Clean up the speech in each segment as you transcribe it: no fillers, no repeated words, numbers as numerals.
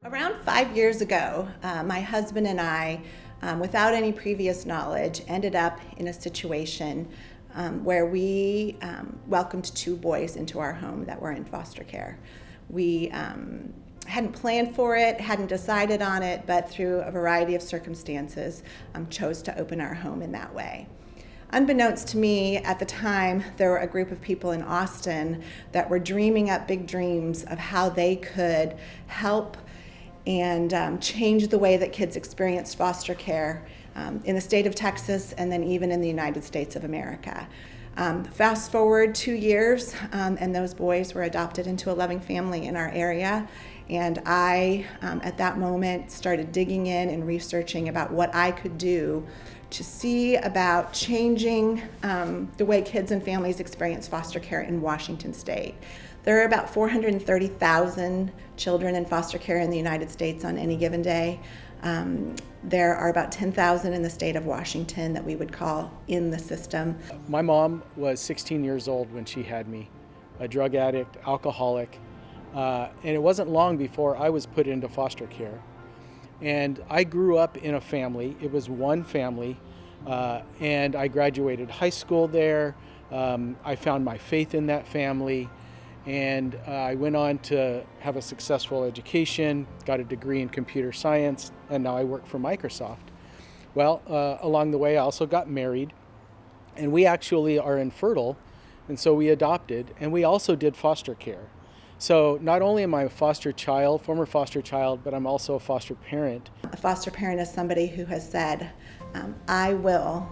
Around 5 years ago, my husband and I, without any previous knowledge, ended up in a situation where we welcomed two boys into our home that were in foster care. We hadn't planned for it, hadn't decided on it, but through a variety of circumstances, chose to open our home in that way. Unbeknownst to me, at the time, there were a group of people in Austin that were dreaming up big dreams of how they could help and change the way that kids experienced foster care in the state of Texas and then even in the United States of America. Fast forward 2 years, and those boys were adopted into a loving family in our area. And I, at that moment, started digging in and researching about what I could do to see about changing the way kids and families experience foster care in Washington State. There are about 430,000 children in foster care in the United States on any given day. There are about 10,000 in the state of Washington that we would call in the system. My mom was 16 years old when she had me, a drug addict, alcoholic, and it wasn't long before I was put into foster care. And I grew up in a family. It was one family, and I graduated high school there. I found my faith in that family, and I went on to have a successful education, got a degree in computer science, and now I work for Microsoft. Well, along the way I also got married, and we actually are infertile, and so we adopted, and we also did foster care. So not only am I a foster child, former foster child, but I'm also a foster parent. A foster parent is somebody who has said, I will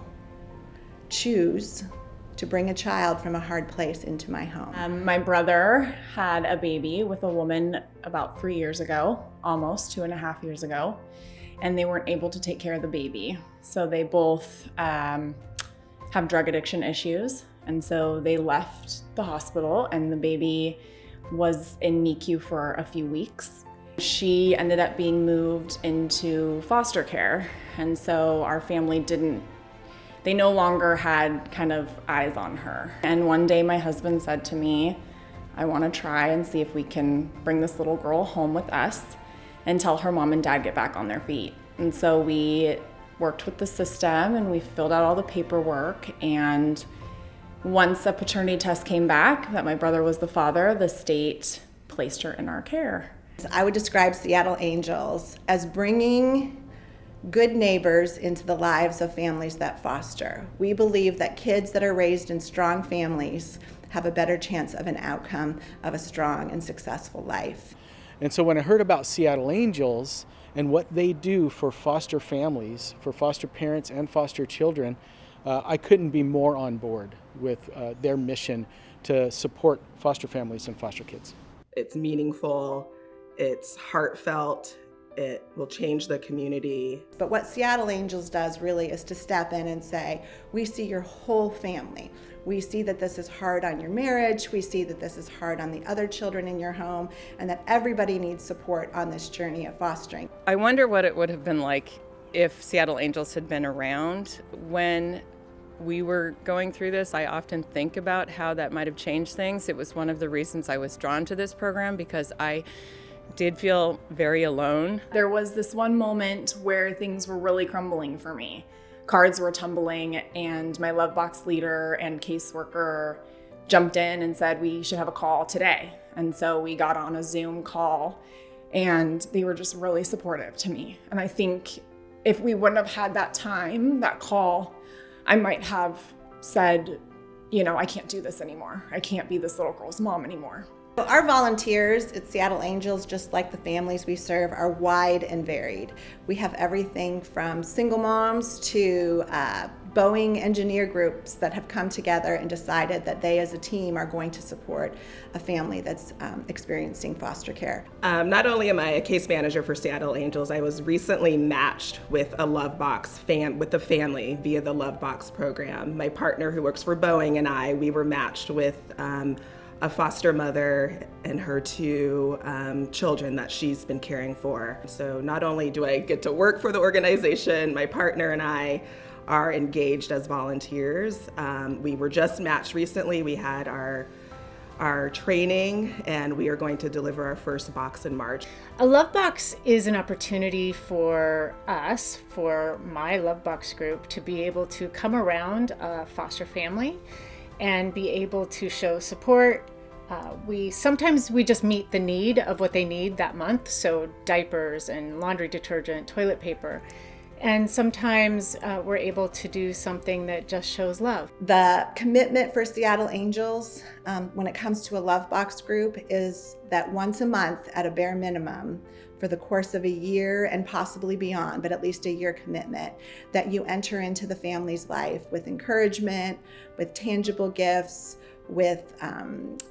choose to bring a child from a hard place into my home. My brother had a baby with a woman about 3 years ago, almost 2.5 years ago, and they weren't able to take care of the baby. So they both have drug addiction issues, and so they left the hospital, and the baby was in NICU for a few weeks. She ended up being moved into foster care, and so our family they no longer had kind of eyes on her. And one day my husband said to me, I want to try and see if we can bring this little girl home with us until her mom and dad get back on their feet. And so we worked with the system and we filled out all the paperwork, and once a paternity test came back that my brother was the father, the state placed her in our care. I would describe Seattle Angels as bringing good neighbors into the lives of families that foster. We believe that kids that are raised in strong families have a better chance of an outcome of a strong and successful life. And so when I heard about Seattle Angels and what they do for foster families, for foster parents and foster children, I couldn't be more on board with their mission to support foster families and foster kids. It's meaningful, it's heartfelt, it will change the community. But what Seattle Angels does really is to step in and say, we see your whole family. We see that this is hard on your marriage, we see that this is hard on the other children in your home, and that everybody needs support on this journey of fostering. I wonder what it would have been like if Seattle Angels had been around when we were going through this. I often think about how that might have changed things. It was one of the reasons I was drawn to this program, because I did feel very alone. There was this one moment where things were really crumbling for me. Cards were tumbling, and my love box leader and caseworker jumped in and said we should have a call today. And so we got on a Zoom call, and they were just really supportive to me. And I think if we wouldn't have had that time, that call, I might have said, I can't do this anymore. I can't be this little girl's mom anymore. Our volunteers at Seattle Angels, just like the families we serve, are wide and varied. We have everything from single moms to Boeing engineer groups that have come together and decided that they as a team are going to support a family that's experiencing foster care. Not only am I a case manager for Seattle Angels, I was recently matched with a Love Box with the family via the Love Box program. My partner who works for Boeing and we were matched with a foster mother and her two children that she's been caring for. So not only do I get to work for the organization, my partner and I are engaged as volunteers. We were just matched recently. We had our our training, and we are going to deliver our first box in March. A Love Box is an opportunity for us, for my Love Box group, to be able to come around a foster family and be able to show support. Sometimes we just meet the need of what they need that month, so diapers and laundry detergent, toilet paper. And sometimes we're able to do something that just shows love. The commitment for Seattle Angels when it comes to a Love Box group is that once a month at a bare minimum for the course of a year and possibly beyond, but at least a year commitment, that you enter into the family's life with encouragement, with tangible gifts, with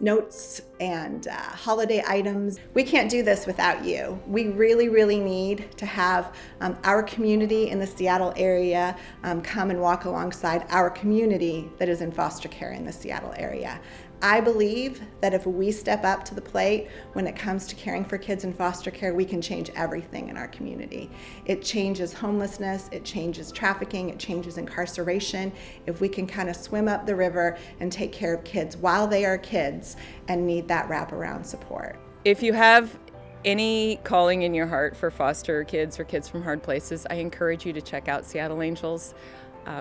notes and holiday items. We can't do this without you. We really, really need to have our community in the Seattle area come and walk alongside our community that is in foster care in the Seattle area. I believe that if we step up to the plate when it comes to caring for kids in foster care, we can change everything in our community. It changes homelessness, it changes trafficking, it changes incarceration. If we can kind of swim up the river and take care of kids while they are kids and need that wraparound support. If you have any calling in your heart for foster kids or kids from hard places, I encourage you to check out Seattle Angels.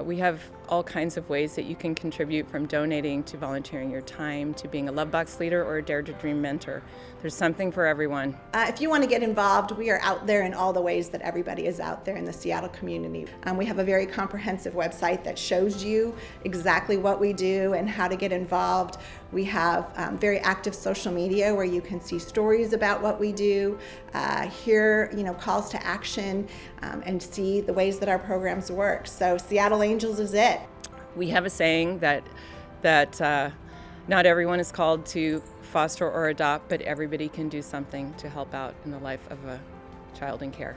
We have all kinds of ways that you can contribute, from donating to volunteering your time to being a Love Box leader or a Dare to Dream mentor. There's something for everyone. If you want to get involved, we are out there in all the ways that everybody is out there in the Seattle community. We have a very comprehensive website that shows you exactly what we do and how to get involved. We have very active social media where you can see stories about what we do, hear calls to action, and see the ways that our programs work. So Seattle Angels is it. We have a saying that not everyone is called to foster or adopt, but everybody can do something to help out in the life of a child in care.